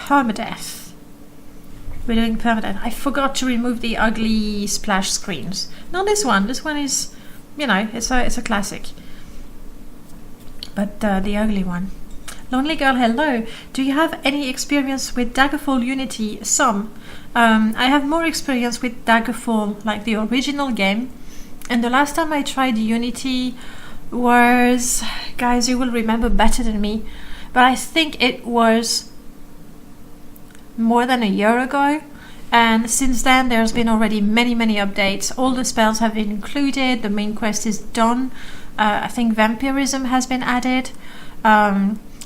Perma-death. We're doing perma-death. I forgot to remove the ugly splash screens. Not this one. This one is, you know, it's a classic. But the ugly one. Lonely Girl, hello. Do you have any experience with Daggerfall Unity? Some. I have more experience with Daggerfall, like the original game. And the last time I tried Unity was... Guys, you will remember better than me. But I think it was more than a year ago. And since then, there's been already many updates. All the spells have been included. The main quest is done. I think vampirism has been added.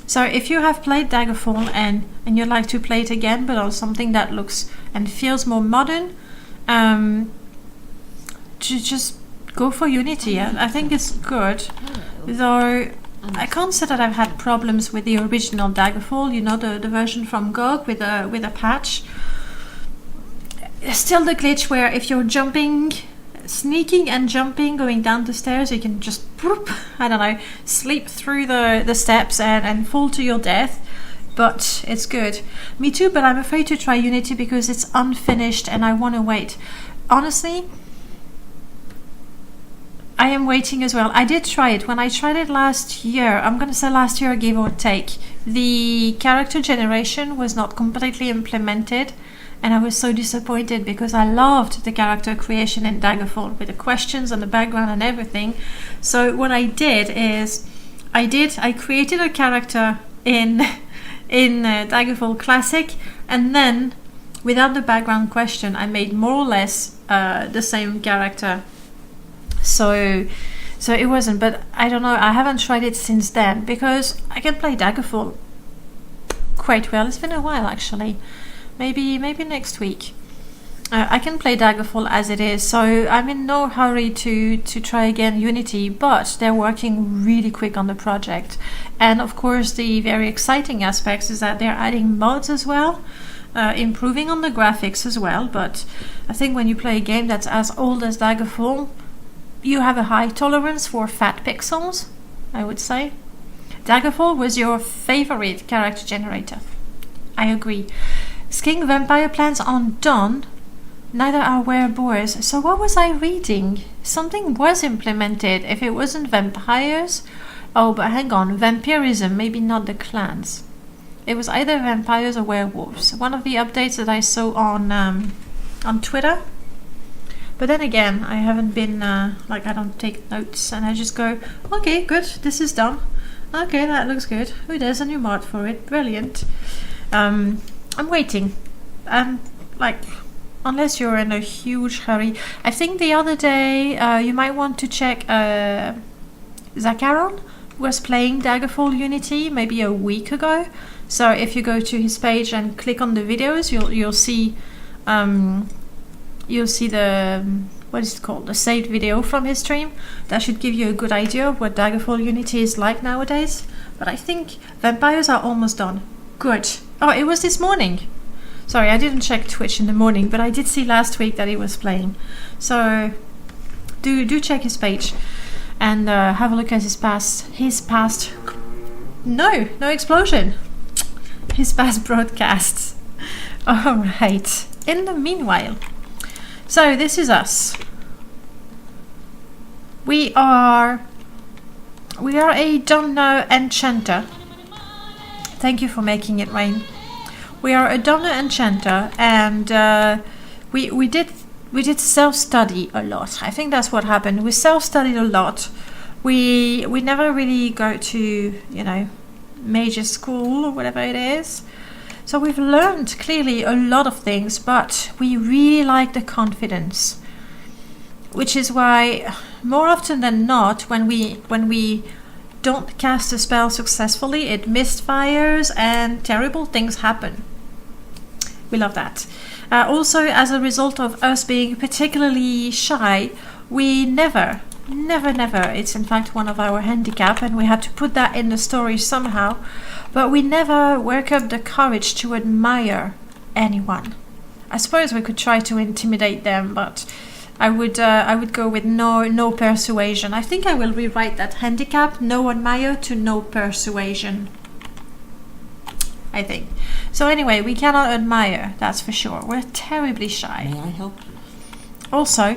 So if you have played Daggerfall and you'd like to play it again, but on something that looks and feels more modern, just go for Unity. I think it's good. Though I can't say that I've had problems with the original Daggerfall, you know, the version from GOG with a patch. There's still the glitch where if you're sneaking and jumping, going down the stairs, you can just, I don't know, sleep through the steps and fall to your death. But it's good. Me too, but I'm afraid to try Unity because it's unfinished and I want to wait. Honestly, I am waiting as well. I did try it. When I tried it last year, I'm going to say last year, give or take, the character generation was not completely implemented. And I was so disappointed because I loved the character creation in Daggerfall with the questions and the background and everything. So what I did is I created a character in Daggerfall Classic, and then without the background question I made more or less the same character. So it wasn't, but I don't know, I haven't tried it since then because I can play Daggerfall quite well. It's been a while actually. Maybe next week. I can play Daggerfall as it is, so I'm in no hurry to try again Unity, but they're working really quick on the project. And of course the very exciting aspects is that they're adding mods as well, improving on the graphics as well. But I think when you play a game that's as old as Daggerfall, you have a high tolerance for fat pixels, I would say. Daggerfall was your favorite character generator. I agree. Skiing vampire plans aren't done, neither are wereboars. So what was I reading? Something was implemented. If it wasn't vampires... Oh, but hang on. Vampirism, maybe not the clans. It was either vampires or werewolves. One of the updates that I saw on Twitter. But then again, I haven't been... I don't take notes and I just go, okay, good, this is done. Okay, that looks good. Oh, there's a new mod for it. Brilliant. I'm waiting. Unless you're in a huge hurry. I think the other day you might want to check Zakaron was playing Daggerfall Unity maybe a week ago. So if you go to his page and click on the videos, you'll see the what is it called? The saved video from his stream. That should give you a good idea of what Daggerfall Unity is like nowadays. But I think vampires are almost done. Good. Oh, it was this morning. Sorry, I didn't check Twitch in the morning, but I did see last week that he was playing. So do check his page and have a look at his past. No explosion. His past broadcasts. All right. In the meanwhile, so this is us. We are a Dunmer enchanter. Thank you for making it rain. We are a Dunmer enchanter, and we did self-study a lot. I think that's what happened. We self-studied a lot. We never really go to, major school or whatever it is. So we've learned clearly a lot of things, but we really like the confidence, which is why more often than not, when we don't cast a spell successfully, it misfires and terrible things happen. We love that. Also, as a result of us being particularly shy, we never, it's in fact one of our handicap, and we had to put that in the story somehow, but we never work up the courage to admire anyone. I suppose we could try to intimidate them, but I would go with no persuasion. I think I will rewrite that handicap: no admire to no persuasion. I think. So anyway, we cannot admire, that's for sure. We're terribly shy. May I help you? Also,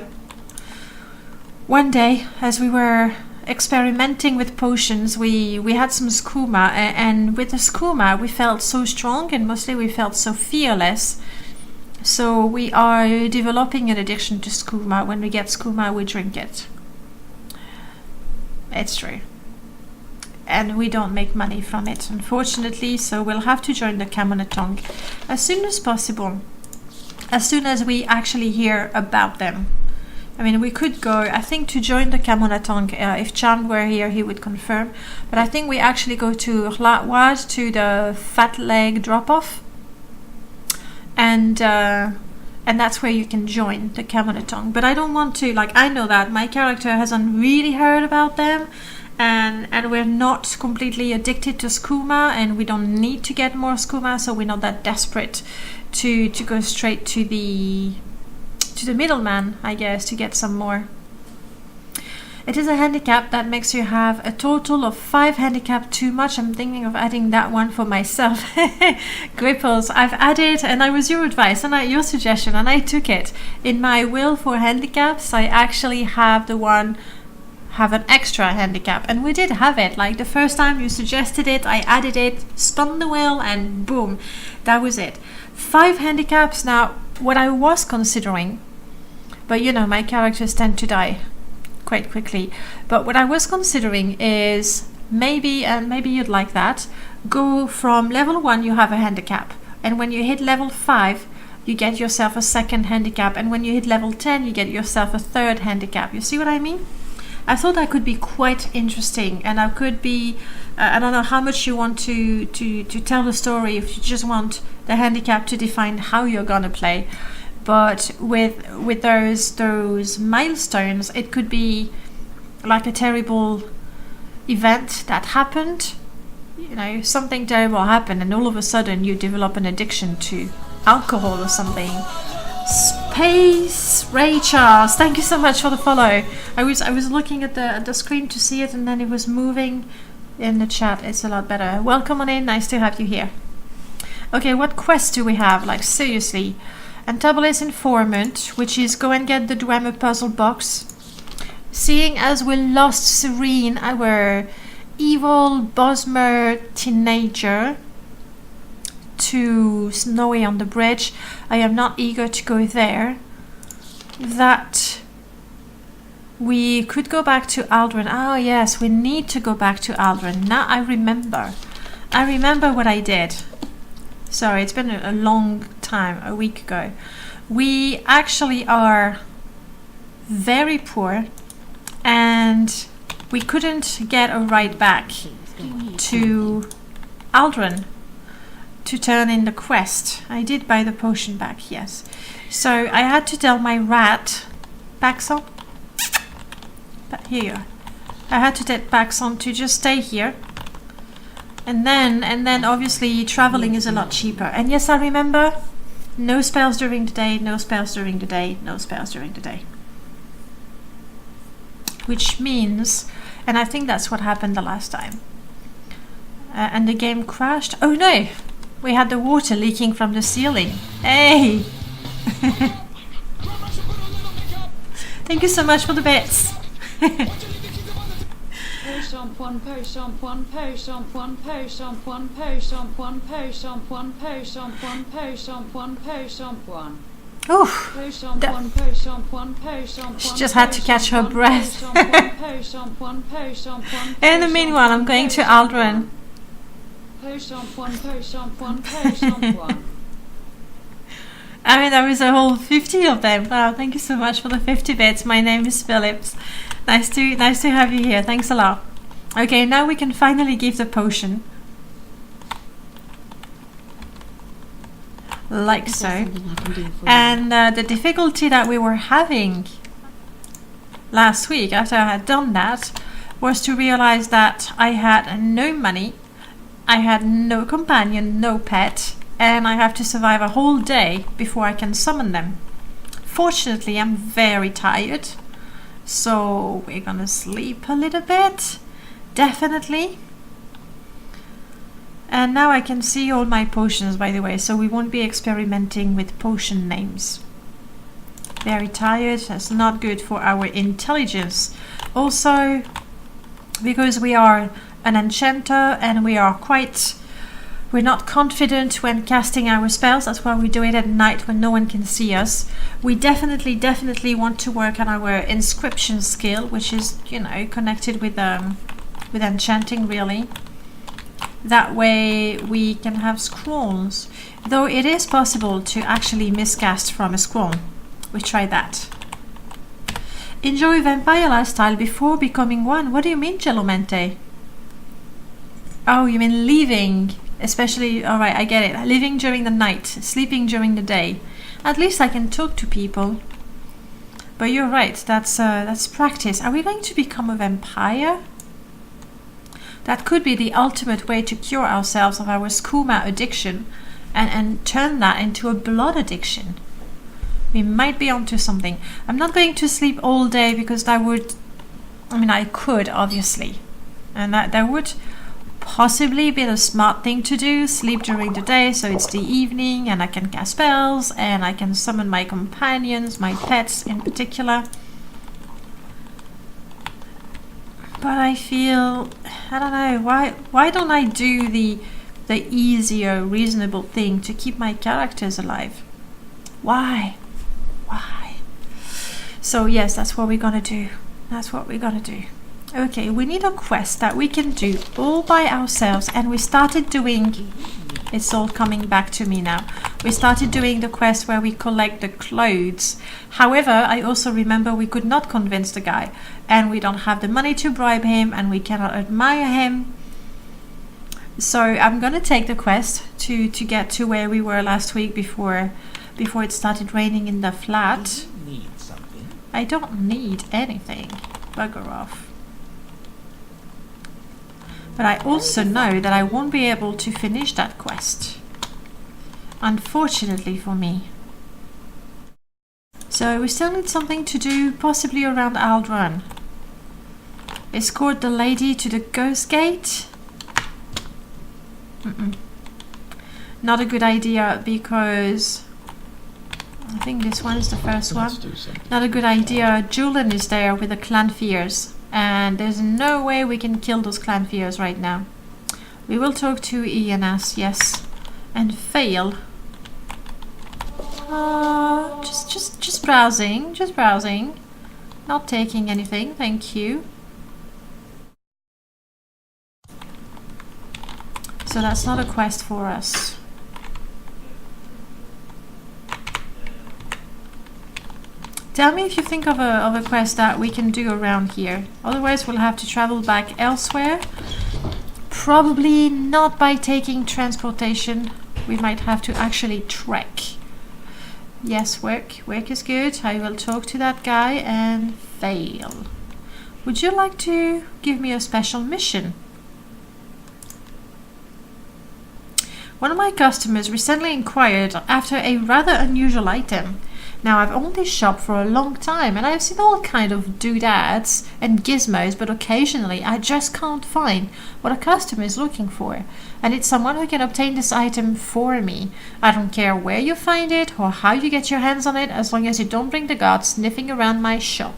one day, as we were experimenting with potions, we had some skooma, and with the skooma we felt so strong, and mostly we felt so fearless. So we are developing an addiction to skooma. When we get skooma, we drink it. It's true. And we don't make money from it, unfortunately, so we'll have to join the Camonatong as soon as possible, as soon as we actually hear about them. I mean, we could go, I think, to join the Camonatong. If Chan were here, he would confirm. But I think we actually go to Hlatwad, to the Fat Leg drop-off. And that's where you can join the Camonatong. But I don't want to, like, I know that my character hasn't really heard about them. And we're not completely addicted to skooma, and we don't need to get more skooma, so we're not that desperate to go straight to the middleman, I guess, to get some more. It is a handicap that makes you have a total of 5 handicap too much. I'm thinking of adding that one for myself. Gripples, I've added, and I was your advice and your suggestion, and I took it. In my will for handicaps, I actually have an extra handicap, and we did have it. Like the first time you suggested it, I added it, spun the wheel, and boom, that was it. 5 handicaps. Now, what I was considering, but you know, my characters tend to die quite quickly, but what I was considering is maybe, and maybe you'd like that, go from level 1 you have a handicap, and when you hit level 5 you get yourself a second handicap, and when you hit level 10 you get yourself a third handicap. You see what I mean? I thought that could be quite interesting, and I could be, I don't know how much you want to tell the story, if you just want the handicap to define how you're gonna play. But with those milestones, it could be like a terrible event that happened. You know, something terrible happened, and all of a sudden you develop an addiction to alcohol or something. Space Ray Charles, thank you so much for the follow. I was looking at the screen to see it, and then it was moving in the chat. It's a lot better. Welcome on in, nice to have you here. Okay, what quest do we have? Like, seriously. Antabolis Informant, which is go and get the Dunmer puzzle box. Seeing as we lost Serene, our evil Bosmer teenager, to Snowy on the Bridge, I am not eager to go there. That we could go back to Aldrin. Oh yes, we need to go back to Aldrin. Now I remember what I did. Sorry, it's been a long time, a week ago. We actually are very poor, and we couldn't get a ride back to Aldrin to turn in the quest. I did buy the potion back, yes. So I had to tell my rat, Paxson, but here you are. I had to tell Paxson to just stay here. And then obviously traveling is a lot cheaper. And yes, I remember, no spells during the day, no spells during the day, no spells during the day. Which means, and I think that's what happened the last time. And the game crashed. Oh no! We had the water leaking from the ceiling. Hey! Thank you so much for the bits. Oof. She just had to catch her breath. In the meanwhile, I'm going to Aldrin. I mean, there was a whole 50 of them. Wow, thank you so much for the 50 bits. My name is Phillips. Nice to have you here. Thanks a lot. Okay, now we can finally give the potion. Like so. And the difficulty that we were having last week after I had done that was to realize that I had no money, I had no companion, no pet, and I have to survive a whole day before I can summon them. Fortunately, I'm very tired, so we're gonna sleep a little bit, definitely. And now I can see all my potions, by the way, so we won't be experimenting with potion names. Very tired. That's not good for our intelligence. Also, because we are an enchanter and we're not confident when casting our spells. That's why we do it at night when no one can see us. We definitely want to work on our inscription skill, which is, you know, connected with enchanting, really. That way we can have scrolls. Though it is possible to actually miscast from a scroll. We tried that. Enjoy vampire lifestyle before becoming one. What do you mean, Gelomente? Oh, you mean leaving. Especially, alright, I get it. Living during the night, sleeping during the day. At least I can talk to people. But you're right, that's practice. Are we going to become a vampire? That could be the ultimate way to cure ourselves of our skooma addiction and turn that into a blood addiction. We might be onto something. I'm not going to sleep all day because that would... I mean, I could, obviously. And that would possibly be the smart thing to do. Sleep during the day, so it's the evening, and I can cast spells, and I can summon my companions, my pets in particular. But I feel... I don't know. Why don't I do the easier, reasonable thing to keep my characters alive? Why? So yes, that's what we're gonna do. Okay, we need a quest that we can do all by ourselves, and we started doing... It's all coming back to me now. We started doing the quest where we collect the clothes. However, I also remember we could not convince the guy, and we don't have the money to bribe him, and we cannot admire him. So I'm gonna take the quest to get to where we were last week before it started raining in the flat. I don't need anything. Bugger off. But I also know that I won't be able to finish that quest. Unfortunately for me. So we still need something to do, possibly around Aldrun. Escort the lady to the ghost gate? Not a good idea because... I think this one is the first one. Not a good idea. Julian is there with the clan fears, and there's no way we can kill those clan fears right now. We will talk to ENS, yes, and fail. Just browsing, not taking anything. Thank you. So that's not a quest for us. Tell me if you think of a quest that we can do around here. Otherwise we'll have to travel back elsewhere. Probably not by taking transportation. We might have to actually trek. Yes, work is good. I will talk to that guy and fail. Would you like to give me a special mission? One of my customers recently inquired after a rather unusual item. Now, I've owned this shop for a long time, and I've seen all kind of doodads and gizmos, but occasionally I just can't find what a customer is looking for. And it's someone who can obtain this item for me. I don't care where you find it or how you get your hands on it, as long as you don't bring the guards sniffing around my shop.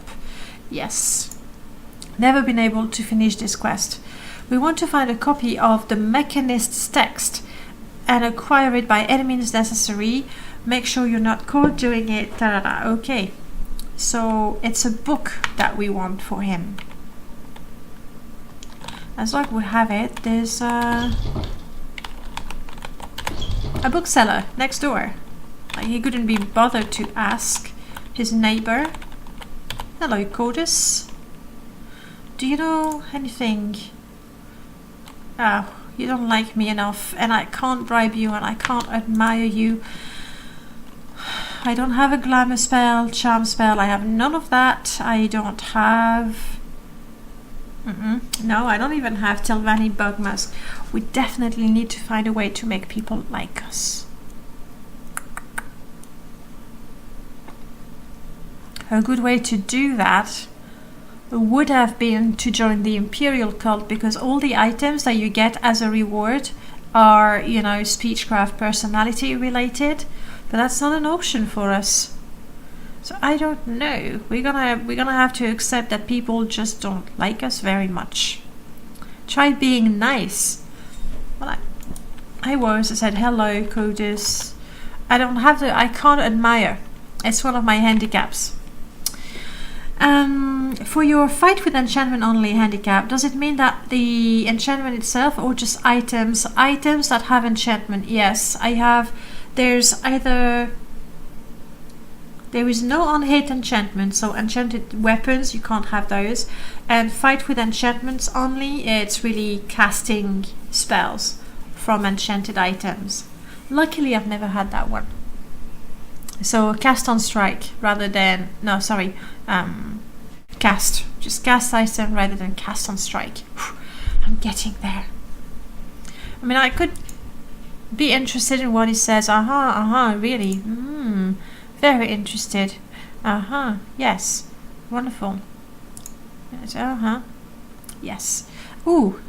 Yes. Never been able to finish this quest. We want to find a copy of the Mechanist's text and acquire it by any means necessary. Make sure you're not caught doing it. Okay, so it's a book that we want for him. As luck would have it, there's a bookseller next door. He couldn't be bothered to ask his neighbor. Hello, Cordis. Do you know anything? Oh, you don't like me enough, and I can't bribe you, and I can't admire you. I don't have a glamour spell, charm spell, I have none of that. I don't have... No, I don't even have Tilvani Bug Mask. We definitely need to find a way to make people like us. A good way to do that would have been to join the Imperial cult, because all the items that you get as a reward are, you know, speechcraft personality related, but that's not an option for us. So I don't know. We're gonna have to accept that people just don't like us very much. Try being nice. Well, I said hello, Codus. I can't admire. It's one of my handicaps. For your fight with enchantment only handicap, does it mean that the enchantment itself or just items that have enchantment? Yes, I have. There is no on-hit enchantment, so enchanted weapons, you can't have those. And fight with enchantments only, it's really casting spells from enchanted items. Luckily, I've never had that one. So cast on strike rather than, no, sorry, cast. Just cast item rather than cast on strike. I'm getting there. I mean, I could be interested in what he says. Really? Very interested. Yes. Wonderful. Yes. Ooh,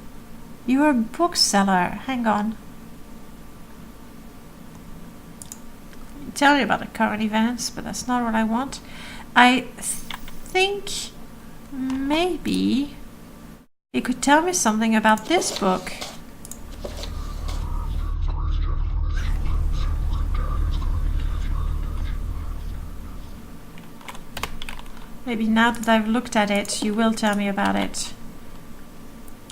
you're a bookseller. Hang on. Tell me about the current events, but that's not what I want. I think maybe you could tell me something about this book. Maybe now that I've looked at it, you will tell me about it.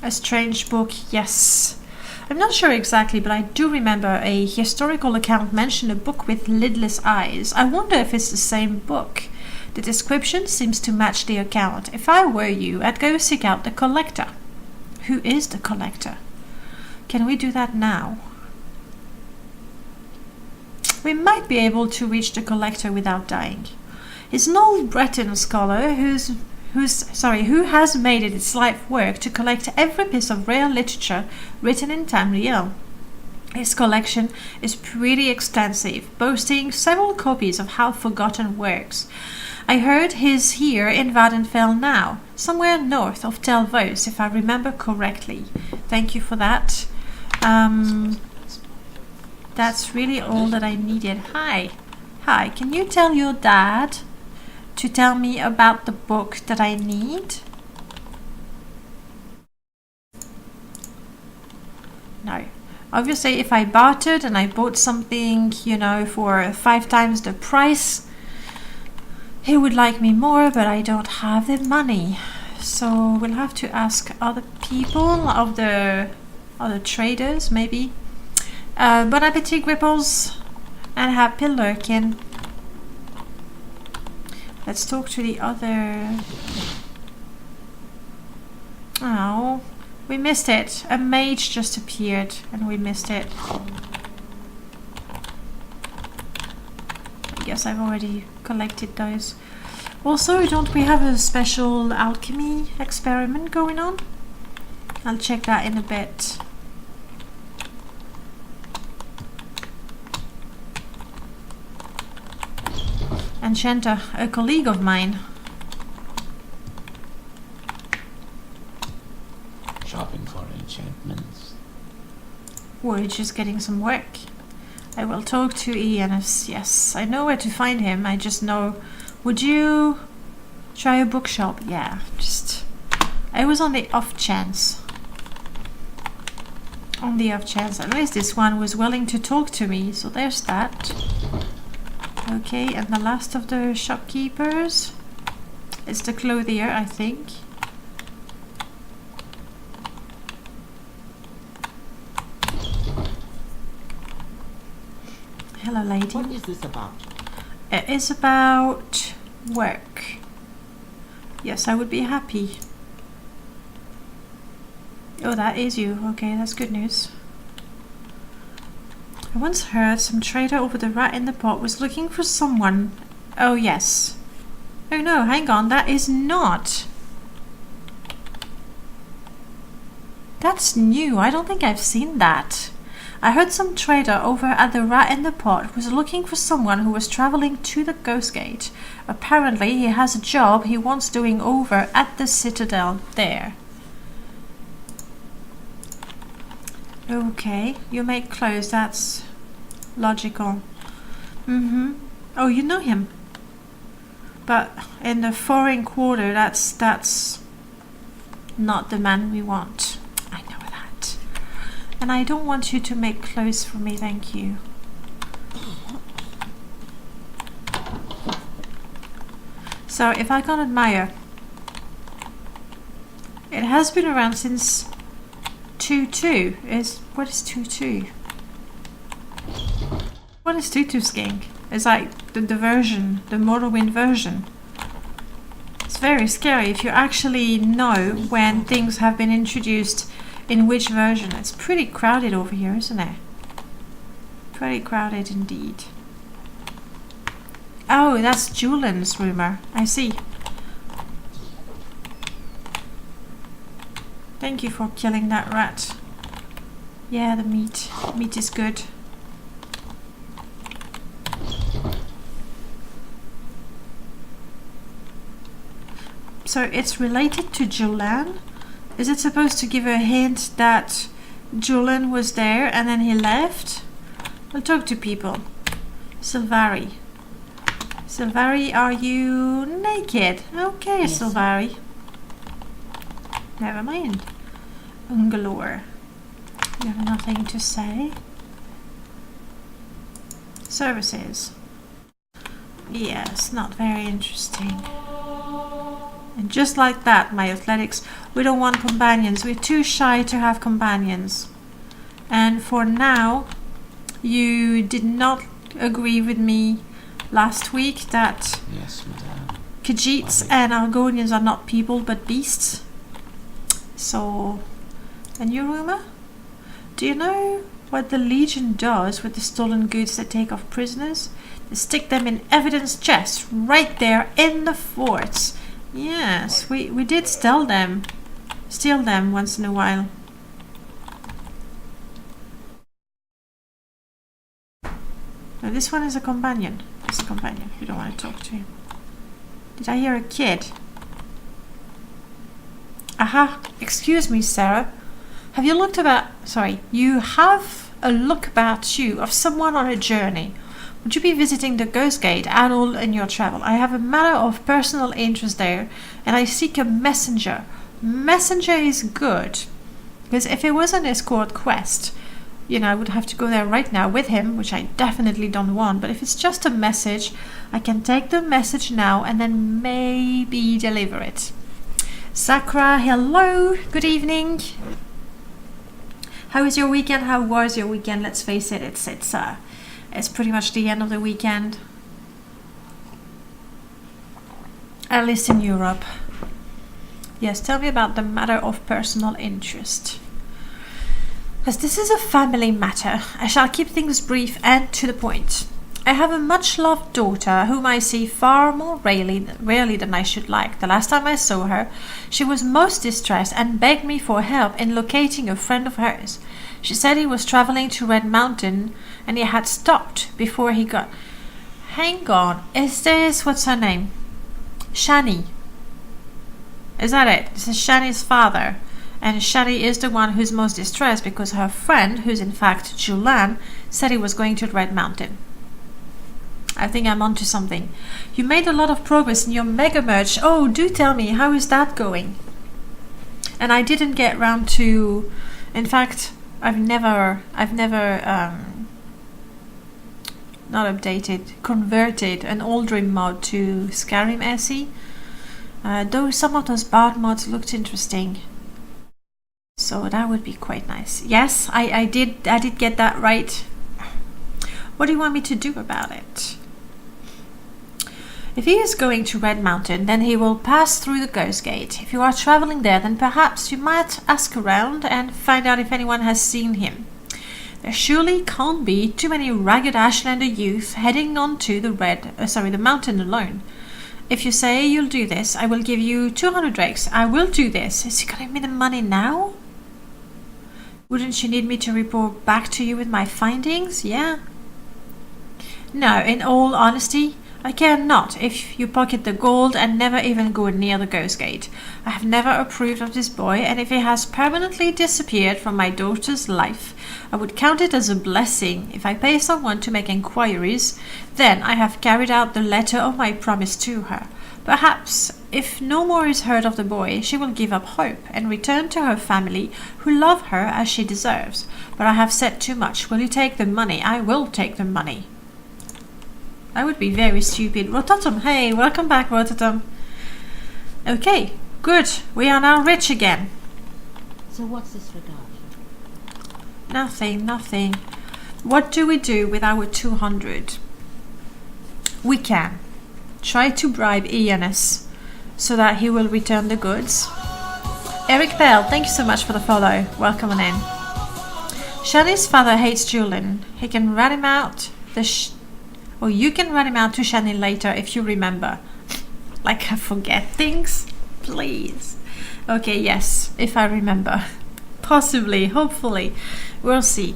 A strange book, yes. I'm not sure exactly, but I do remember a historical account mentioned a book with lidless eyes. I wonder if it's the same book. The description seems to match the account. If I were you, I'd go seek out the collector. Who is the collector? Can we do that now? We might be able to reach the collector without dying. He's an old Breton scholar who has made it its life work to collect every piece of rare literature written in time real. His collection is pretty extensive, boasting several copies of half-forgotten works. I heard he's here in Vadenfell now, somewhere north of Tel Vos, if I remember correctly. Thank you for that. That's really all that I needed. Hi, can you tell your dad to tell me about the book that I need? No. Obviously, if I bartered and I bought something, you know, for 5 times the price, he would like me more, but I don't have the money. So we'll have to ask other people, of the other traders, maybe. Bon appetit, Gripples, and happy lurking. Let's talk to the other... Oh, we missed it. A mage just appeared and we missed it. I guess I've already collected those. Also, don't we have a special alchemy experiment going on? I'll check that in a bit. Enchanter, a colleague of mine. Shopping for enchantments. We're just getting some work. I will talk to Ianus. Yes, I know where to find him. I just know... Would you try a bookshop? Yeah, just... I was on the off chance. On the off chance. At least this one was willing to talk to me, so there's that. Okay, and the last of the shopkeepers is the clothier, I think. Hello, lady. What is this about? It is about work. Yes, I would be happy. Oh, that is you. Okay, that's good news. I once heard some trader over the rat in the pot was looking for someone. Oh, yes. Oh, no, hang on. That is not. That's new. I don't think I've seen that. I heard some trader over at the rat in the pot was looking for someone who was traveling to the Ghost Gate. Apparently, he has a job he wants doing over at the Citadel there. Okay, you make clothes, that's logical. Oh, you know him. But in the foreign quarter, that's not the man we want. I know that. And I don't want you to make clothes for me, thank you. So if I can admire, it has been around since 2.2. What is 2.2? What is 2.2 skink? It's like the version, the Morrowind version. It's very scary if you actually know when things have been introduced in which version. It's pretty crowded over here, isn't it? Pretty crowded indeed. Oh, that's Julian's rumor. I see. Thank you for killing that rat. Yeah, the meat. Meat is good. So it's related to Julian? Is it supposed to give a hint that Julian was there and then he left? We'll talk to people. Sylvari. Sylvari, are you naked? Okay, yes. Sylvari. Never mind. Ungalore. You have nothing to say? Services. Yes, not very interesting. And just like that, my athletics, we don't want companions. We're too shy to have companions. And for now, you did not agree with me last week that yes, madame. Khajiits and Argonians are not people but beasts. So, a new rumor? Do you know what the Legion does with the stolen goods they take off prisoners? They stick them in evidence chests right there in the forts. Yes, we did steal them once in a while. Now this one is a companion. It's a companion. You don't want to talk to him. Did I hear a kid? Aha, excuse me, Sarah. Have you looked about... Sorry, you have a look about you of someone on a journey. Would you be visiting the Ghost Gate at all in your travel? I have a matter of personal interest there, and I seek a messenger. Messenger is good, because if it was an escort quest, you know, I would have to go there right now with him, which I definitely don't want. But if it's just a message, I can take the message now and then maybe deliver it. Sakura, hello, good evening. How was your weekend? How was your weekend? Let's face it, it's pretty much the end of the weekend. At least in Europe. Yes, tell me about the matter of personal interest. As this is a family matter, I shall keep things brief and to the point. I have a much-loved daughter whom I see far more rarely than I should like. The last time I saw her, she was most distressed and begged me for help in locating a friend of hers. She said he was traveling to Red Mountain and he had stopped before he got... Hang on, is this... what's her name? Shani. Is that it? This is Shani's father. And Shani is the one who's most distressed because her friend, who's in fact Julian, said he was going to Red Mountain. I think I'm onto something. You made a lot of progress in your mega merge. Oh, do tell me, how is that going? And I didn't get round to... In fact, I've never not updated, converted an Aldrim mod to Skyrim SE. Though some of those bard mods looked interesting. So that would be quite nice. Yes, I did get that right. What do you want me to do about it? If he is going to Red Mountain, then he will pass through the Ghost Gate. If you are traveling there, then perhaps you might ask around and find out if anyone has seen him. There surely can't be too many ragged Ashlander youth heading on to the mountain alone. If you say you'll do this, I will give you 200 drakes. I will do this. Is he gonna give me the money now? Wouldn't you need me to report back to you with my findings? Yeah. No, in all honesty, I care not if you pocket the gold and never even go near the ghost gate. I have never approved of this boy, and if he has permanently disappeared from my daughter's life, I would count it as a blessing. If I pay someone to make inquiries, then I have carried out the letter of my promise to her. Perhaps, if no more is heard of the boy, she will give up hope and return to her family, who love her as she deserves. But I have said too much. Will you take the money? I will take the money. I would be very stupid. Rototum, hey, welcome back, Rototum. Okay, good. We are now rich again. So what's this regarding? Nothing. What do we do with our 200? We can try to bribe Iannis so that he will return the goods. Eric Bell, thank you so much for the follow. Welcome on in. Shani's father hates Julian. He can rat him out. Or you can rat him out to Shani later if you remember. Like I forget things? Please. Okay, yes, if I remember. Possibly, hopefully. We'll see.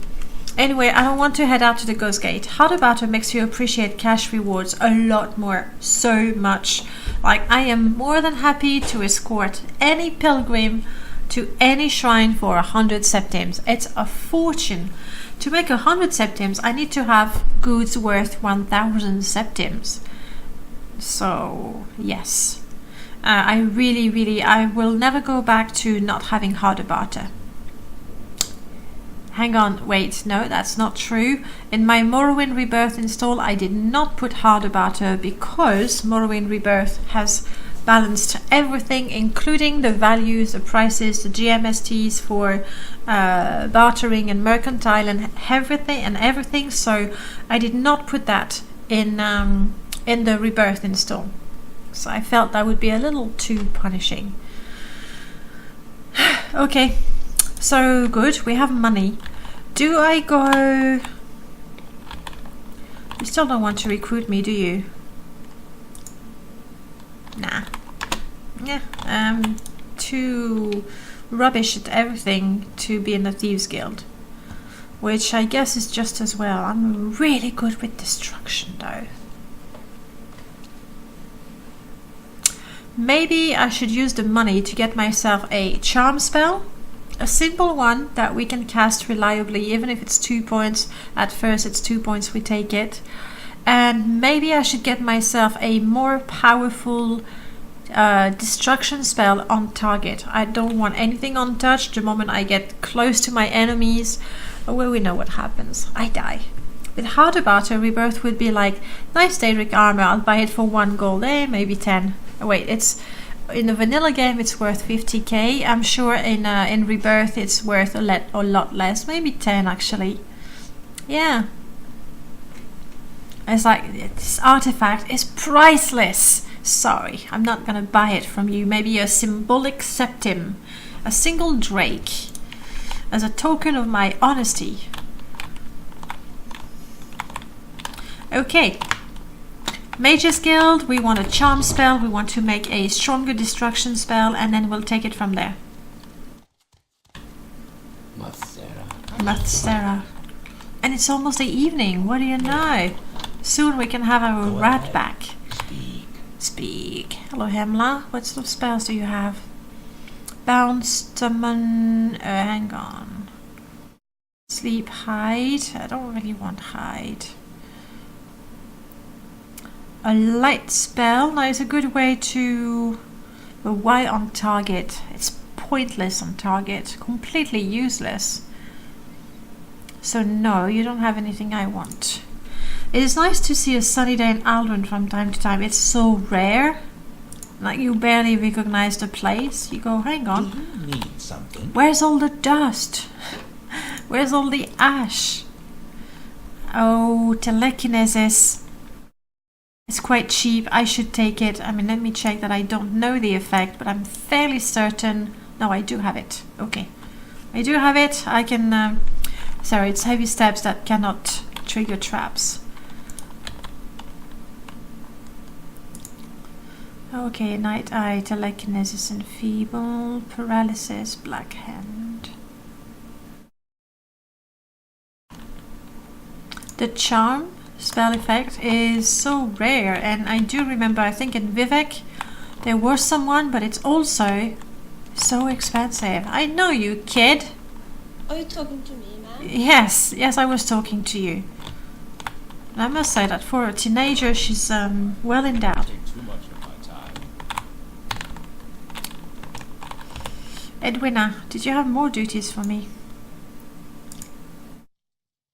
Anyway, I don't want to head out to the Ghost Gate. Handicaps makes you appreciate cash rewards a lot more. So much. Like, I am more than happy to escort any pilgrim to any shrine for 100 septims. It's a fortune. To make 100 septims, I need to have goods worth 1,000 septims. So, yes. I will never go back to not having harder barter. Hang on, wait, no, that's not true. In my Morrowind Rebirth install, I did not put harder barter because Morrowind Rebirth has balanced everything, including the values, the prices, the GMSTs for bartering and mercantile and everything. So I did not put that in the Rebirth install. So I felt that would be a little too punishing. Okay, so good. We have money. Do I go? You still don't want to recruit me, do you? Nah. Yeah, I'm too rubbish at everything to be in the Thieves Guild. Which I guess is just as well. I'm really good with destruction though. Maybe I should use the money to get myself a charm spell. A simple one that we can cast reliably, even if it's 2 points. At first it's 2 points, we take it. And maybe I should get myself a more powerful destruction spell on target. I don't want anything untouched. The moment I get close to my enemies, well, we know what happens. I die. With harder barter, Rebirth would be like, nice Daedric armor, I'll buy it for 1 gold, maybe 10. Wait, it's in the vanilla game it's worth 50k. I'm sure in Rebirth it's worth a lot less, maybe 10 actually. Yeah. It's like, this artifact is priceless. Sorry, I'm not gonna buy it from you. Maybe a symbolic septim, a single drake, as a token of my honesty. Okay. Mage's Guild, we want a charm spell, we want to make a stronger destruction spell, and then we'll take it from there. Mathsera. And it's almost the evening, what do you know? Soon we can have our rat back. Speak. Hello Hemla, what sort of spells do you have? Bounce, summon, hang on. Sleep, hide. I don't really want hide. A light spell. Now it's a good way to... But why on target? It's pointless on target. Completely useless. So no, you don't have anything I want. It is nice to see a sunny day in Aldrin from time to time. It's so rare. Like you barely recognize the place. You go, hang on. Do you need something? Where's all the dust? Where's all the ash? Oh, telekinesis. It's quite cheap. I should take it. I mean, let me check that I don't know the effect, but I'm fairly certain. No, I do have it. Okay. I do have it. I can... sorry, it's heavy steps that cannot trigger traps. Okay, Night Eye, Telekinesis, Enfeeble, Paralysis, Black Hand. The Charm, spell effect is so rare, and I do remember, I think in Vivek there was someone, but it's also so expensive. I know you, kid. Are you talking to me, man? Yes, I was talking to you. And I must say that for a teenager, she's well endowed. Take too much of my time. Edwina, did you have more duties for me?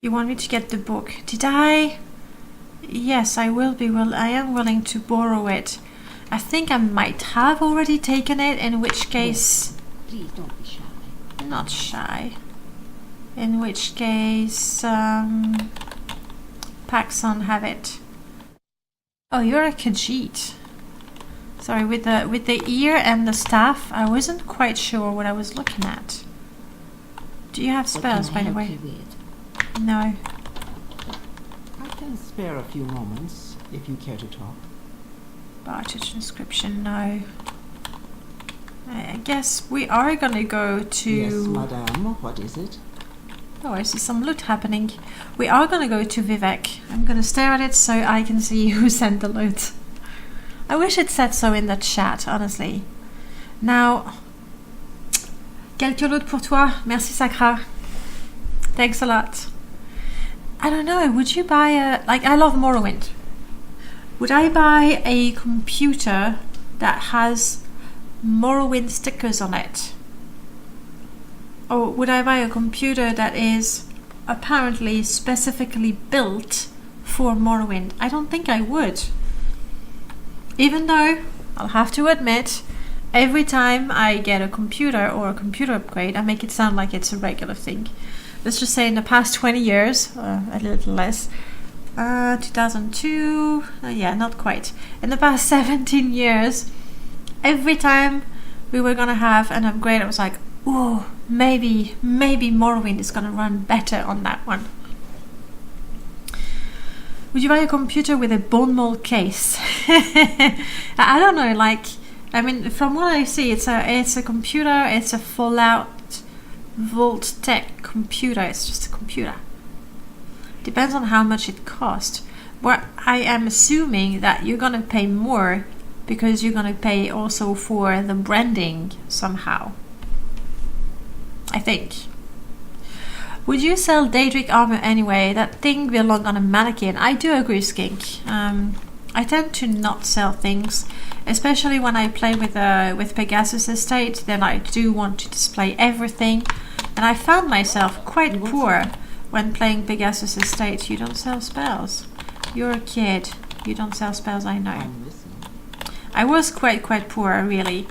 You want me to get the book? Did I? Yes, I will be. Well, I am willing to borrow it. I think I might have already taken it, in which case... Please don't be shy. Not shy. In which case, Paxson have it. Oh, you're a Khajiit. Sorry, with the ear and the staff, I wasn't quite sure what I was looking at. Do you have spells, by the way? No. I can spare a few moments if you care to talk. Bartage inscription, no. I guess we are gonna go to... Yes, madame, what is it? Oh, I see some loot happening. We are gonna go to Vivek. I'm gonna stare at it so I can see who sent the loot. I wish it said so in the chat, honestly. Now, quelques loot pour toi. Merci, Sakra. Thanks a lot. I don't know, would you buy a... Like, I love Morrowind. Would I buy a computer that has Morrowind stickers on it? Or would I buy a computer that is apparently specifically built for Morrowind? I don't think I would. Even though, I'll have to admit, every time I get a computer or a computer upgrade, I make it sound like it's a regular thing. Let's just say in the past 20 years, a little less, 2002, yeah, not quite. In the past 17 years, every time we were gonna have an upgrade, I was like, oh, maybe Morrowind is gonna run better on that one. Would you buy a computer with a bone mold case? I don't know, like, I mean, from what I see, it's a computer, it's a Fallout Vault-Tec computer, it's just a computer. Depends on how much it costs. But I am assuming that you're gonna pay more because you're gonna pay also for the branding somehow. I think. Would you sell Daedric armor anyway? That thing belonged on a mannequin. I do agree, Skink. I tend to not sell things, especially when I play with Pegasus Estate. Then I do want to display everything, and I found myself quite poor when playing Pegasus Estate. You don't sell spells. You're a kid. You don't sell spells. I know. I'm listening. I was quite poor, really.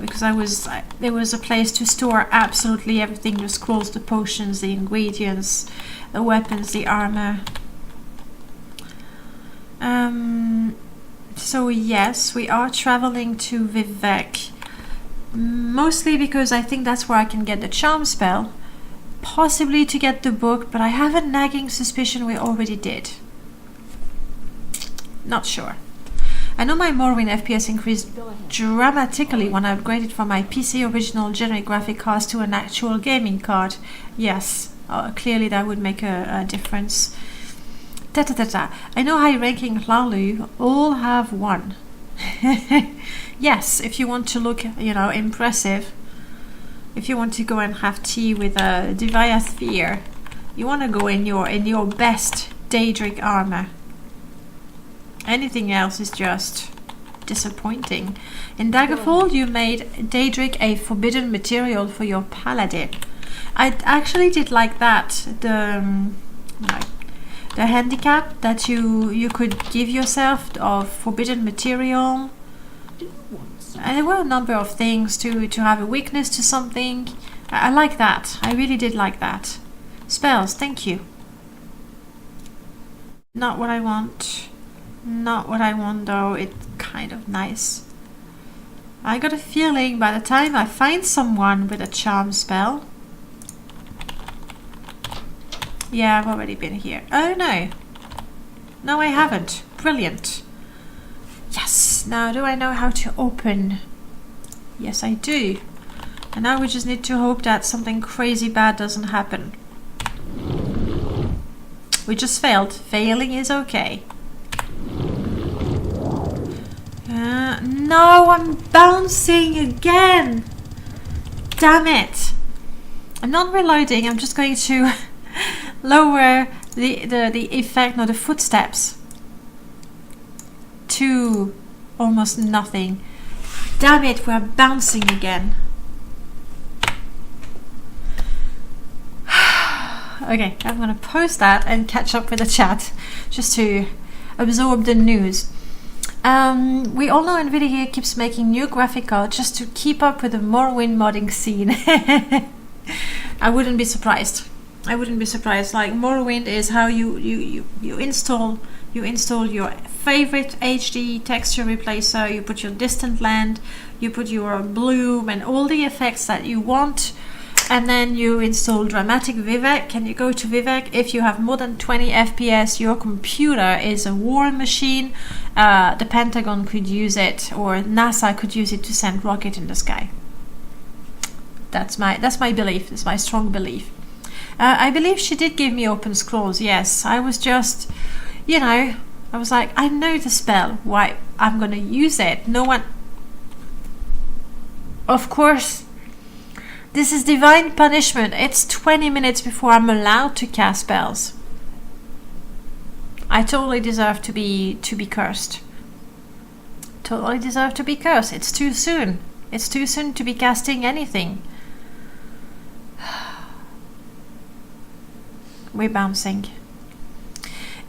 Because there was a place to store absolutely everything: the scrolls, the potions, the ingredients, the weapons, the armor. So yes, we are traveling to Vivek, mostly because I think that's where I can get the charm spell, possibly to get the book, but I have a nagging suspicion we already did. Not sure. I know my Morrowind FPS increased dramatically when I upgraded from my PC original generic graphic cards to an actual gaming card. Yes, clearly that would make a difference. I know high-ranking Hlalu all have one. Yes, if you want to look, impressive. If you want to go and have tea with a Deviasphere, you want to go in your best Daedric armor. Anything else is just disappointing. In Daggerfall, you made Daedric a forbidden material for your paladin. I actually did like that. The handicap that you could give yourself of forbidden material. And there were a number of things to have a weakness to something. I like that. I really did like that. Spells, thank you. Not what I want. Not what I want though, it's kind of nice. I got a feeling by the time I find someone with a charm spell... Yeah, I've already been here. Oh no! No, I haven't. Brilliant. Yes! Now do I know how to open? Yes, I do. And now we just need to hope that something crazy bad doesn't happen. We just failed. Failing is okay. No, I'm bouncing again. Damn it. I'm not reloading. I'm just going to lower the effect, no, the footsteps to almost nothing. Damn it, we're bouncing again. Okay, I'm gonna post that and catch up with the chat just to absorb the news. We all know NVIDIA keeps making new graphic cards just to keep up with the Morrowind modding scene. I wouldn't be surprised. I wouldn't be surprised. Like, Morrowind is how you install your favorite HD texture replacer, you put your distant land, you put your bloom and all the effects that you want, and then you install dramatic Vivek, and you go to Vivek. If you have more than 20 FPS, your computer is a war machine. The Pentagon could use it, or NASA could use it to send rocket in the sky. That's my belief. That's my strong belief. I believe she did give me open scrolls. Yes, I was just, I was like, I know the spell. Why? I'm gonna use it. No one. Of course. This is divine punishment. It's 20 minutes before I'm allowed to cast spells. I totally deserve to be cursed. Totally deserve to be cursed. It's too soon. It's too soon to be casting anything. We're bouncing.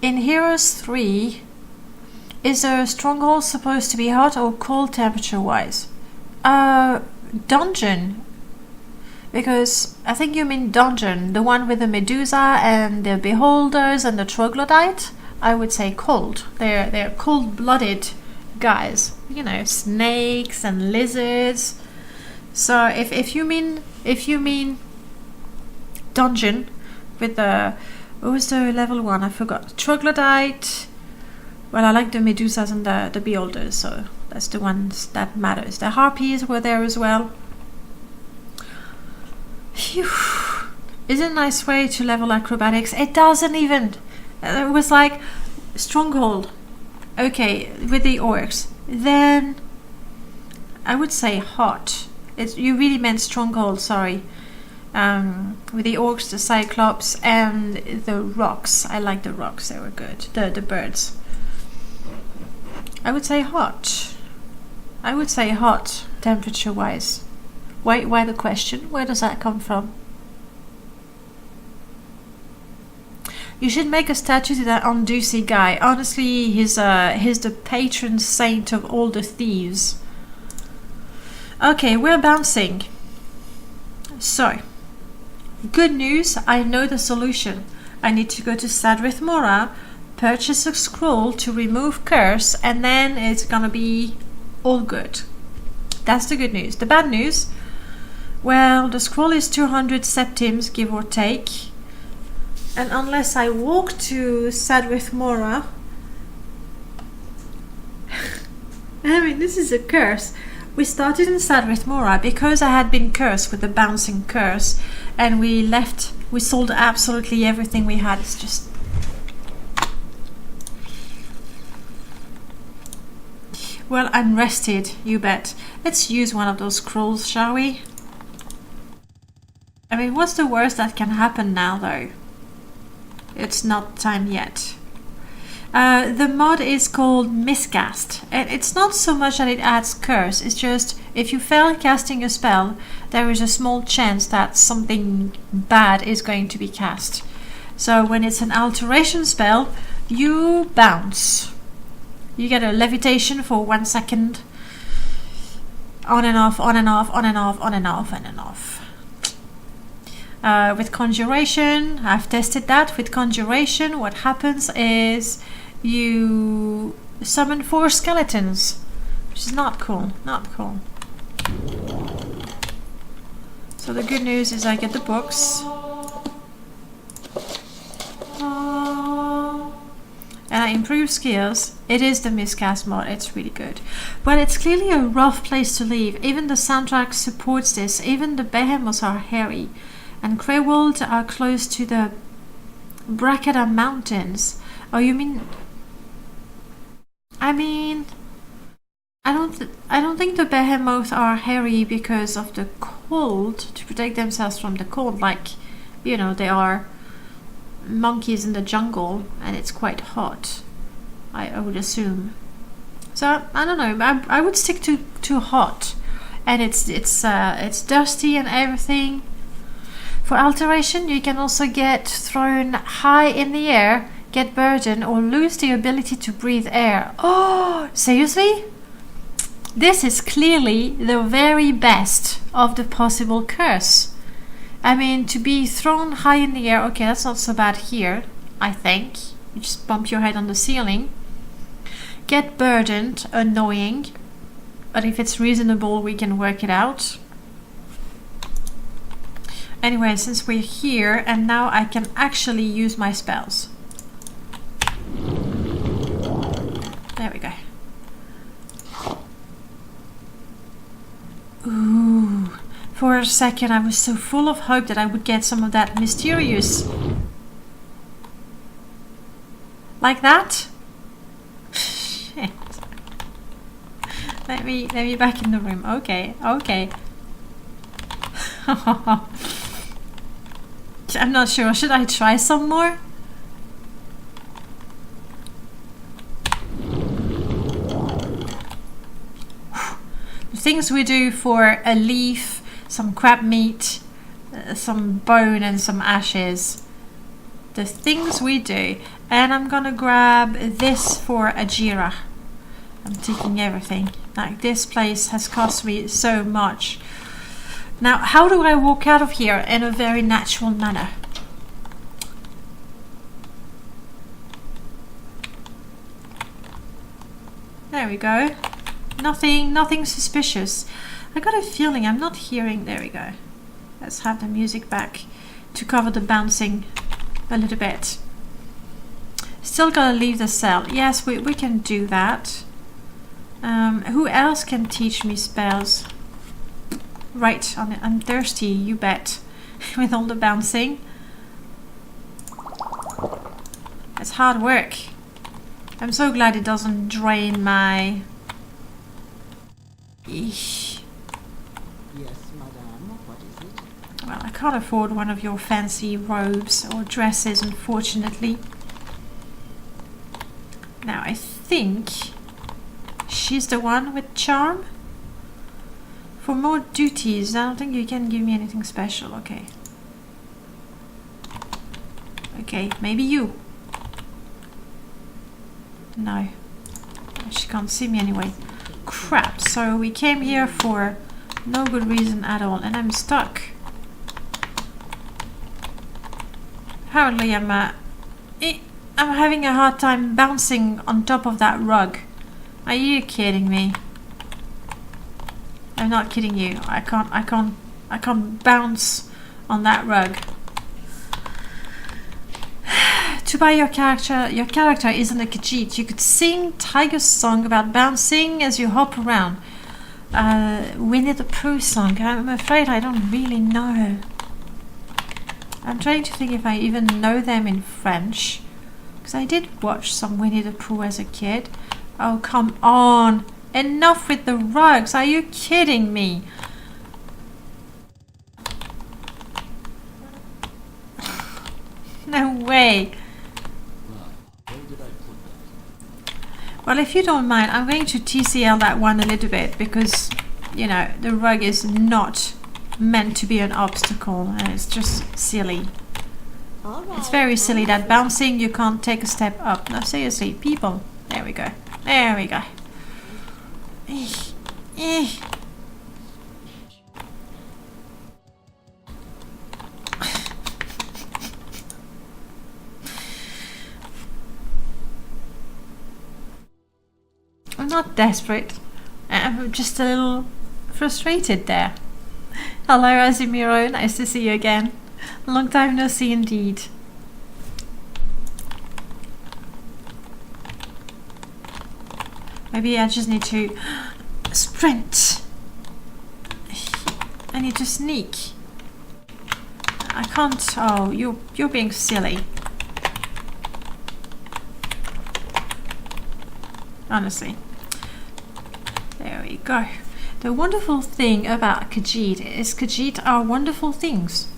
In Heroes 3, is the stronghold supposed to be hot or cold temperature-wise? Dungeon. Because I think you mean dungeon, the one with the Medusa and the Beholders and the Troglodyte. I would say cold. They're cold-blooded guys. Snakes and lizards. So if you mean dungeon with the, what was the level 1? I forgot. Troglodyte. Well, I like the Medusas and the Beholders, so that's the ones that matters. The Harpies were there as well. Phew. Is it a nice way to level acrobatics? It doesn't even. It was like stronghold. Okay, with the orcs. Then I would say hot. You really meant stronghold, sorry. With the orcs, the cyclops, and the rocks. I like the rocks, they were good. The birds. I would say hot. I would say hot, temperature-wise. Why the question? Where does that come from? You should make a statue to that Undusi guy. Honestly, he's the patron saint of all the thieves. Okay, we're bouncing. So, good news, I know the solution. I need to go to Sadrith Mora, purchase a scroll to remove curse, and then it's gonna be all good. That's the good news. The bad news, well, the scroll is 200 septims, give or take. And unless I walk to Sadrith Mora, I mean, this is a curse. We started in Sadrith Mora because I had been cursed with the bouncing curse, and we sold absolutely everything we had. It's just... Well, I'm rested, you bet. Let's use one of those scrolls, shall we? I mean, what's the worst that can happen now, though? It's not time yet. The mod is called Miscast, and it's not so much that it adds curse, it's just if you fail casting a spell, there is a small chance that something bad is going to be cast. So when it's an alteration spell, you bounce. You get a levitation for 1 second. On and off, on and off, on and off, on and off, on and off. With conjuration, I've tested that. With conjuration, what happens is you summon 4 skeletons, which is not cool. Not cool. So the good news is I get the books. And I improve skills. It is the miscast mod, it's really good. But it's clearly a rough place to live. Even the soundtrack supports this. Even the behemoths are hairy. And Greywold are close to the Bracada Mountains. Oh, you mean... I mean... I don't think the behemoth are hairy because of the cold, to protect themselves from the cold, like, you know, they are monkeys in the jungle and it's quite hot, I would assume. So I don't know, I would stick to hot, and it's dusty and everything. For alteration, you can also get thrown high in the air, get burdened, or lose the ability to breathe air. Oh, seriously? This is clearly the very best of the possible curse. I mean, to be thrown high in the air, okay, that's not so bad here, I think. You just bump your head on the ceiling. Get burdened, annoying. But if it's reasonable, we can work it out. Anyway, since we're here, and now I can actually use my spells. There we go. Ooh. For a second, I was so full of hope that I would get some of that mysterious... Like that? Shit. Let me back in the room. Okay, okay. I'm not sure. Should I try some more? The things we do for a leaf, some crab meat, some bone and some ashes. The things we do. And I'm gonna grab this for a Jira. I'm taking everything. Like, this place has cost me so much. Now, how do I walk out of here in a very natural manner? There we go. Nothing suspicious. I got a feeling I'm not hearing... There we go. Let's have the music back to cover the bouncing a little bit. Still gotta leave the cell. Yes, we can do that. Who else can teach me spells? Right, I'm thirsty, you bet. With all the bouncing. It's hard work. I'm so glad it doesn't drain my... Eesh. Yes, madame, what is it? Well, I can't afford one of your fancy robes or dresses, unfortunately. Now, I think she's the one with charm. For more duties, I don't think you can give me anything special. Okay. Okay, maybe you. No. She can't see me anyway. Crap. So we came here for no good reason at all. And I'm stuck. Apparently I'm having a hard time bouncing on top of that rug. Are you kidding me? I'm not kidding you. I can't bounce on that rug. To buy your character isn't a cheat. You could sing Tiger's song about bouncing as you hop around. Winnie the Pooh song. I'm afraid I don't really know. I'm trying to think if I even know them in French. Because I did watch some Winnie the Pooh as a kid. Oh, come on. Enough with the rugs. Are you kidding me? No way. Where did I put that? Well, if you don't mind, I'm going to TCL that one a little bit because, you know, the rug is not meant to be an obstacle and it's just silly. Alright. It's very silly that bouncing you can't take a step up. No, seriously, people. There we go. There we go. I'm not desperate. I'm just a little frustrated there. Hello, Azimiro. Nice to see you again. Long time no see indeed. Maybe I just need to sprint. I need to sneak. I can't. Oh, you're being silly. honestly. There we go. The wonderful thing about Khajiit is Khajiit are wonderful things.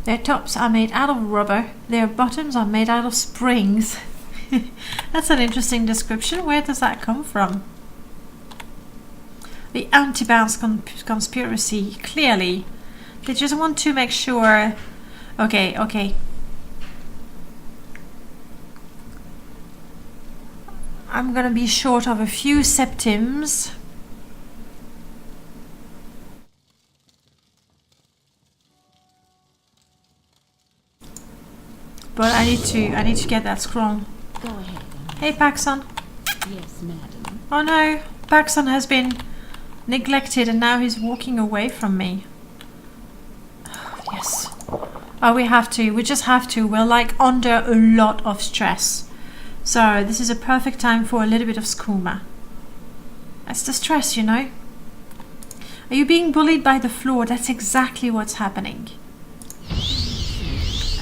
Their tops are made out of rubber. Their bottoms are made out of springs. That's an interesting description. Where does that come from? The anti-bounce conspiracy. Clearly. They just want to make sure... Okay. I'm gonna be short of a few septims. But I need to get that scroll. Go ahead. Hey, Paxson. Yes, madam. Oh no, Paxson has been neglected and now he's walking away from me. Yes. Oh, we have to. We just have to. We're like under a lot of stress. So this is a perfect time for a little bit of skooma. That's the stress, you know. Are you being bullied by the floor? That's exactly what's happening.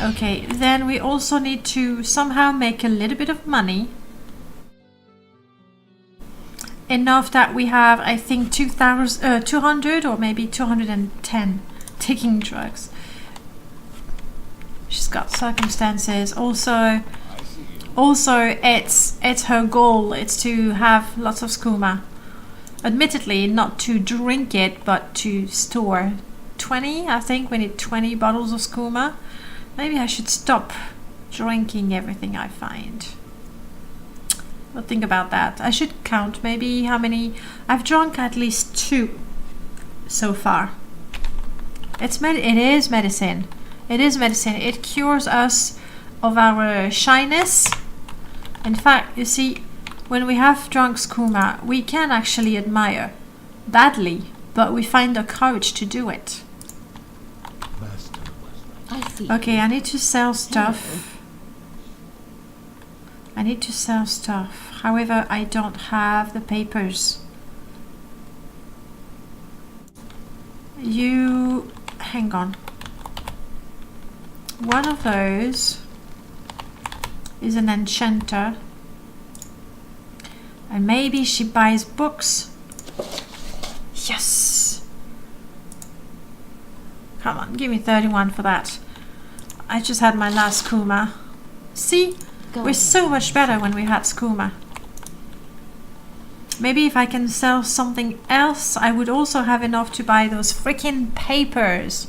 Okay, then we also need to somehow make a little bit of money. Enough that we have, I think, 200 or maybe 210 taking drugs. She's got circumstances. Also, it's her goal. It's to have lots of skooma. Admittedly, not to drink it, but to store 20. I think we need 20 bottles of skooma. Maybe I should stop drinking everything I find. But think about that. I should count maybe how many. I've drunk at least 2 so far. It is medicine. It is medicine. It cures us of our shyness. In fact, you see, when we have drunk skooma, we can actually admire badly, but we find the courage to do it. I see. Okay, I need to sell stuff. I need to sell stuff. However, I don't have the papers. You... hang on. One of those is an enchanter. And maybe she buys books. Yes! Come on, give me 31 for that. I just had my last skooma. See? We're so much better when we had skooma. Maybe if I can sell something else, I would also have enough to buy those freaking papers.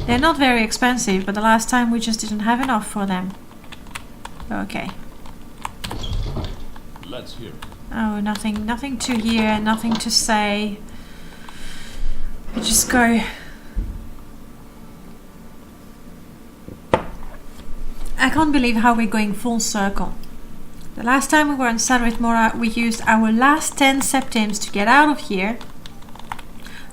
They're not very expensive, but the last time we just didn't have enough for them. Okay. Let's hear it. Oh, nothing to hear, nothing to say. We just go. I can't believe how we're going full circle. The last time we were in Sadrith Mora, we used our last 10 septims to get out of here.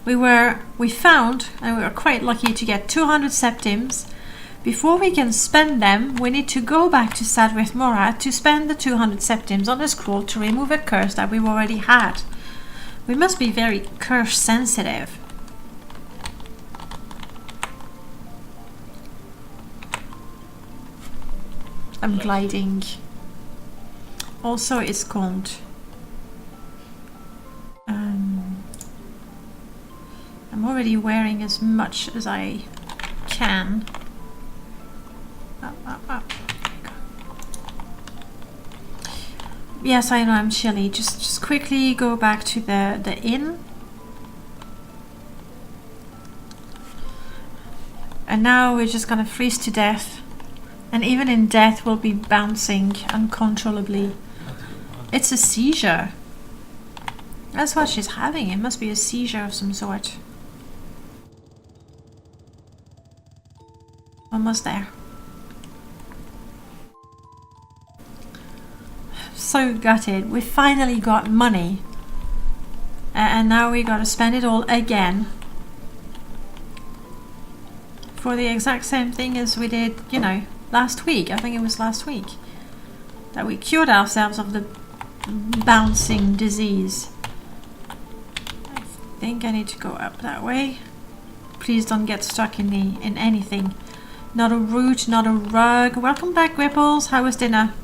We found, and we were quite lucky to get 200 septims. Before we can spend them, we need to go back to Sadrith Mora to spend the 200 septims on the scroll to remove a curse that we've already had. We must be very curse sensitive. I'm gliding. Also, it's called... I'm already wearing as much as I can. Up. Yes, I know I'm chilly. Just quickly go back to the inn. And now we're just gonna freeze to death. And even in death we'll be bouncing uncontrollably. It's a seizure. That's what she's having. It must be a seizure of some sort. Almost there. So gutted. We finally got money. And now we gotta spend it all again. For the exact same thing as we did, you know, last week. I think it was last week. That we cured ourselves of the bouncing disease. I think I need to go up that way. Please don't get stuck in anything. Not a root, not a rug. Welcome back, Ripples. How was dinner?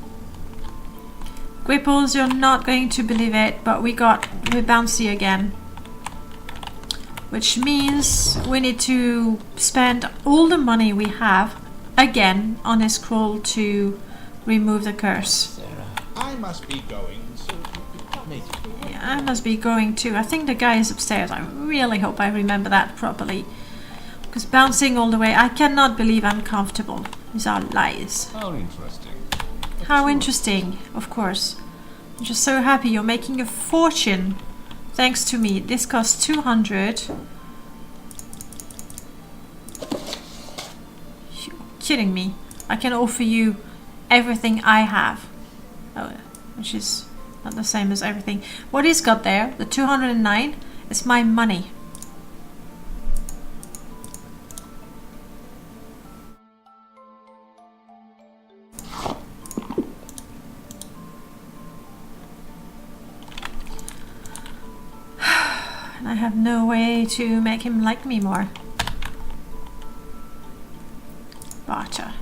Whipples, you're not going to believe it, but we're bouncy again. Which means we need to spend all the money we have again on a scroll to remove the curse. Sarah, I must be going, so you could make it. Yeah, I must be going too. I think the guy is upstairs. I really hope I remember that properly. Because bouncing all the way, I cannot believe I'm comfortable. These are lies. How interesting. How interesting, of course. I'm just so happy you're making a fortune. Thanks to me. This costs 200. You're kidding me. I can offer you everything I have. Oh, which is not the same as everything. What he's got there, the 209, is my money. And I have no way to make him like me more. Barter.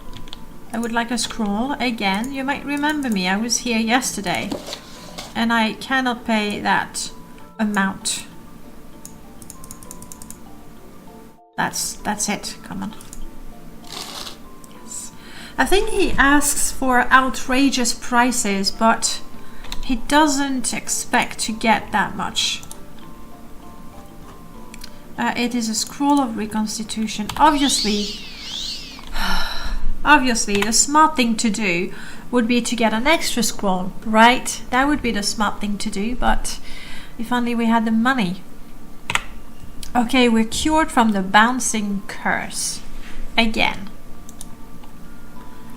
I would like a scroll. Again, you might remember me. I was here yesterday. And I cannot pay that amount. That's it. Come on. Yes. I think he asks for outrageous prices, but he doesn't expect to get that much. It is a scroll of reconstitution. Obviously, the smart thing to do would be to get an extra scroll, right? That would be the smart thing to do, but if only we had the money. Okay, we're cured from the bouncing curse. Again.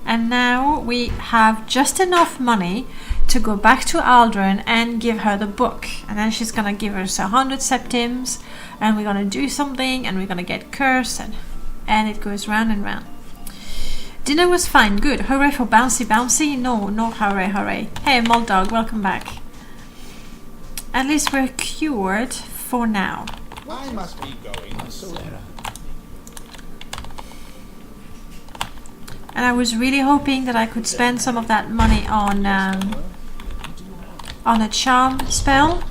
And now we have just enough money to go back to Aldrin and give her the book. And then she's gonna give us 100 septims, and we're gonna do something, and we're gonna get cursed, and it goes round and round. Dinner was fine, good. Hooray for bouncy bouncy? No, not hooray, hooray. Hey, Moldog, welcome back. At least we're cured for now. I must be going, so Sarah. And I was really hoping that I could spend some of that money on a charm spell.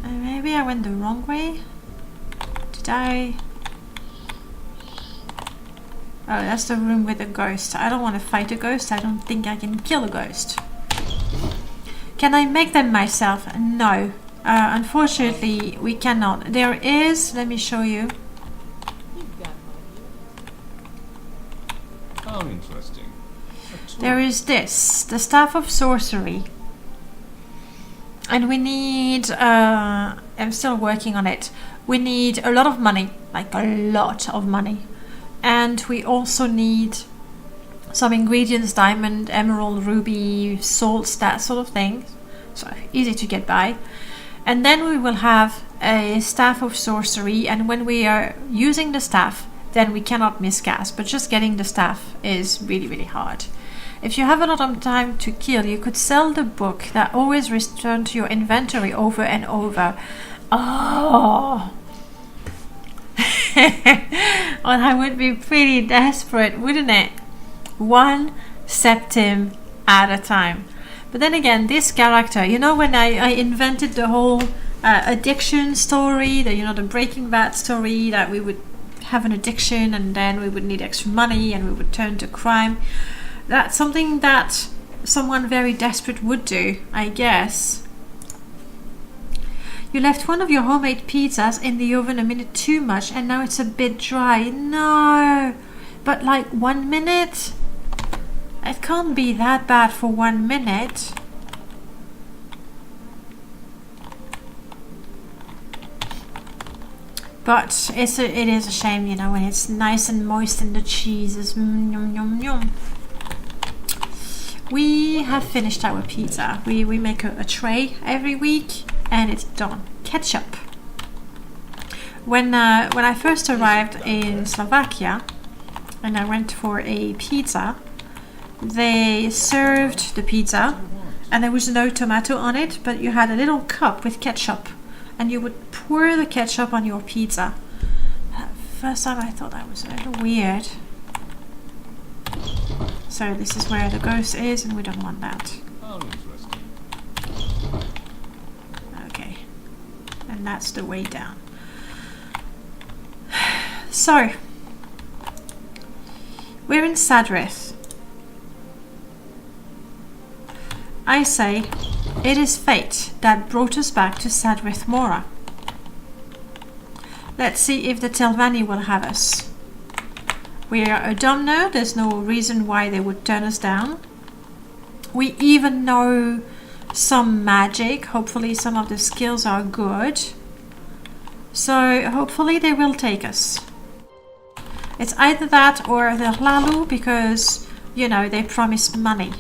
And maybe I went the wrong way. Did I? Oh, that's the room with the ghost. I don't want to fight a ghost. I don't think I can kill a ghost. Can I make them myself? No. Unfortunately, we cannot. There is, let me show you. How interesting. There is this, the Staff of Sorcery. And we need, I'm still working on it. We need a lot of money, like a lot of money. And we also need some ingredients, diamond, emerald, ruby, salts, that sort of thing. So easy to get by. And then we will have a Staff of Sorcery, and when we are using the staff, then we cannot miscast. But just getting the staff is really, really hard. If you have a lot of time to kill, you could sell the book that always returns to your inventory over and over. Oh! Well, I would be pretty desperate, wouldn't it? 1 septim at a time. But then again, this character, you know, when I invented the whole addiction story, the Breaking Bad story, that we would have an addiction and then we would need extra money and we would turn to crime. That's something that someone very desperate would do, I guess. You left one of your homemade pizzas in the oven a minute too much and now it's a bit dry. No, but like 1 minute? It can't be that bad for 1 minute. But it is a shame, you know, when it's nice and moist and the cheese is yum yum yum. We have finished our pizza. We make a tray every week and it's done. Ketchup. When I first arrived in Slovakia and I went for a pizza, they served the pizza and there was no tomato on it, but you had a little cup with ketchup and you would pour the ketchup on your pizza. First time I thought that was a little weird. So this is where the ghost is, and we don't want that. How interesting. Okay. And that's the way down. So, we're in Sadrith. I say, it is fate that brought us back to Sadrith Mora. Let's see if the Telvanni will have us. We are a Dunmer, there's no reason why they would turn us down. We even know some magic, hopefully some of the skills are good. So hopefully they will take us. It's either that or the Hlalu, because, you know, they promise money.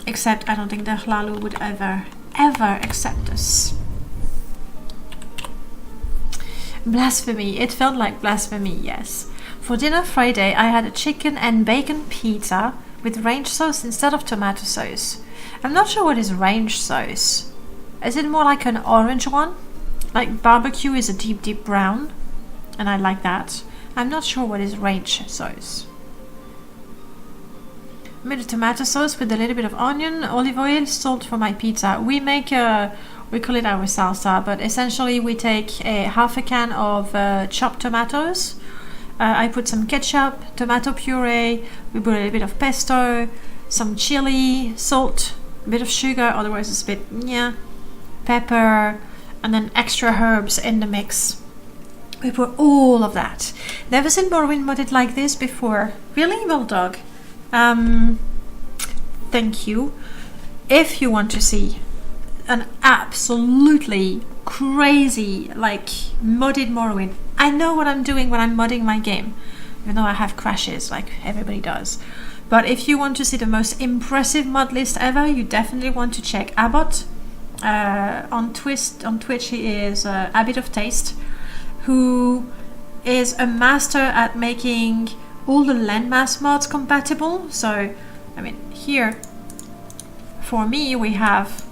Except I don't think the Hlalu would ever accept us. Blasphemy. It felt like blasphemy, yes. For dinner Friday, I had a chicken and bacon pizza with ranch sauce instead of tomato sauce. I'm not sure what is ranch sauce. Is it more like an orange one? Like barbecue is a deep brown, and I like that. I'm not sure what is ranch sauce. I made a tomato sauce with a little bit of onion, olive oil, salt for my pizza. We make we call it our salsa, but essentially we take half a can of chopped tomatoes. I put some ketchup, tomato puree, we put a little bit of pesto, some chili, salt, a bit of sugar, otherwise it's a bit pepper, and then extra herbs in the mix. We put all of that. Never seen Morrowind modded like this before. Really? Well, dog. Thank you. If you want to see an absolutely crazy, like, modded Morrowind, I know what I'm doing when I'm modding my game, even though I have crashes like everybody does. But if you want to see the most impressive mod list ever, you definitely want to check Abbott. On Twitch he is Abbott of Taste, who is a master at making all the landmass mods compatible. So, I mean, here for me we have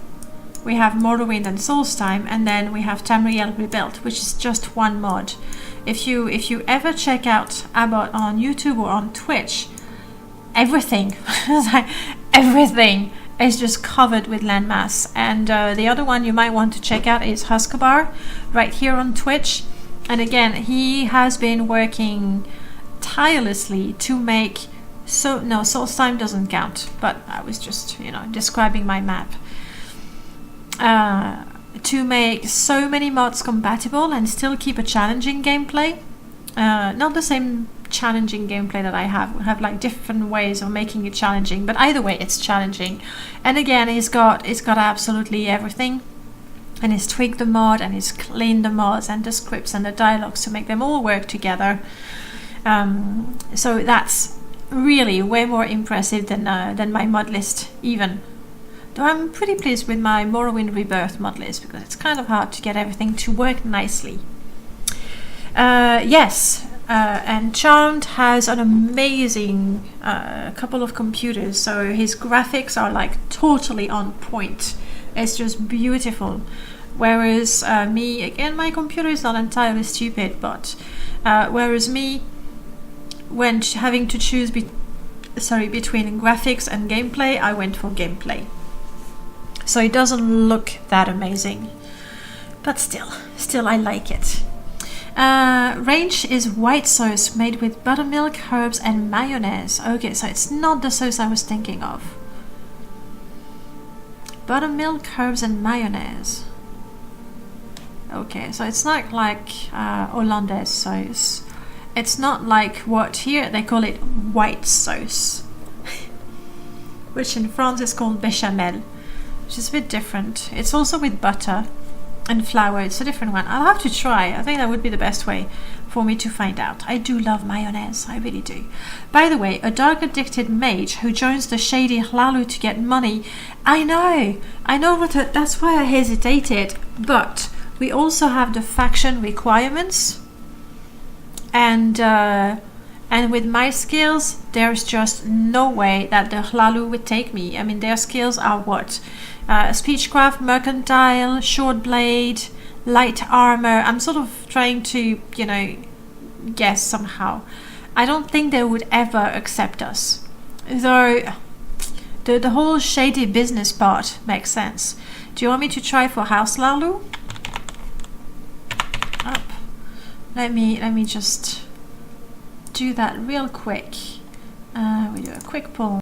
Morrowind and Solstheim, and then we have Tamriel Rebuilt, which is just one mod. If you ever check out Abbott on YouTube or on Twitch, everything is just covered with landmass. And the other one you might want to check out is Huskabar, right here on Twitch. And again, he has been working tirelessly to make Solstheim doesn't count, but I was just, describing my map. To make so many mods compatible and still keep a challenging gameplay. Not the same challenging gameplay that I have. We have like different ways of making it challenging, but either way it's challenging. And again, he's got absolutely everything, and he's tweaked the mod and he's cleaned the mods and the scripts and the dialogues to make them all work together. So that's really way more impressive than my mod list even. Though I'm pretty pleased with my Morrowind Rebirth mod list, because it's kind of hard to get everything to work nicely. Yes, and Charmed has an amazing couple of computers, so his graphics are like totally on point. It's just beautiful. Whereas me, again, my computer is not entirely stupid, but whereas me, when having to choose between graphics and gameplay, I went for gameplay. So it doesn't look that amazing, but still I like it. Ranch is white sauce made with buttermilk, herbs and mayonnaise. Okay, so it's not the sauce I was thinking of. Buttermilk, herbs and mayonnaise. Okay, so it's not like Hollandaise sauce. It's not like what here they call it white sauce, which in France is called béchamel, which is a bit different. It's also with butter and flour. It's a different one. I'll have to try. I think that would be the best way for me to find out. I do love mayonnaise. I really do. By the way, a dark addicted mage who joins the shady Hlalu to get money. I know that's why I hesitated. But we also have the faction requirements. And with my skills, there's just no way that the Hlalu would take me. I mean, their skills are what? Speechcraft, mercantile, short blade, light armor. I'm sort of trying to, guess somehow. I don't think they would ever accept us. Though the whole shady business part makes sense. Do you want me to try for House Lalu? Up. Let me just do that real quick. We do a quick pull.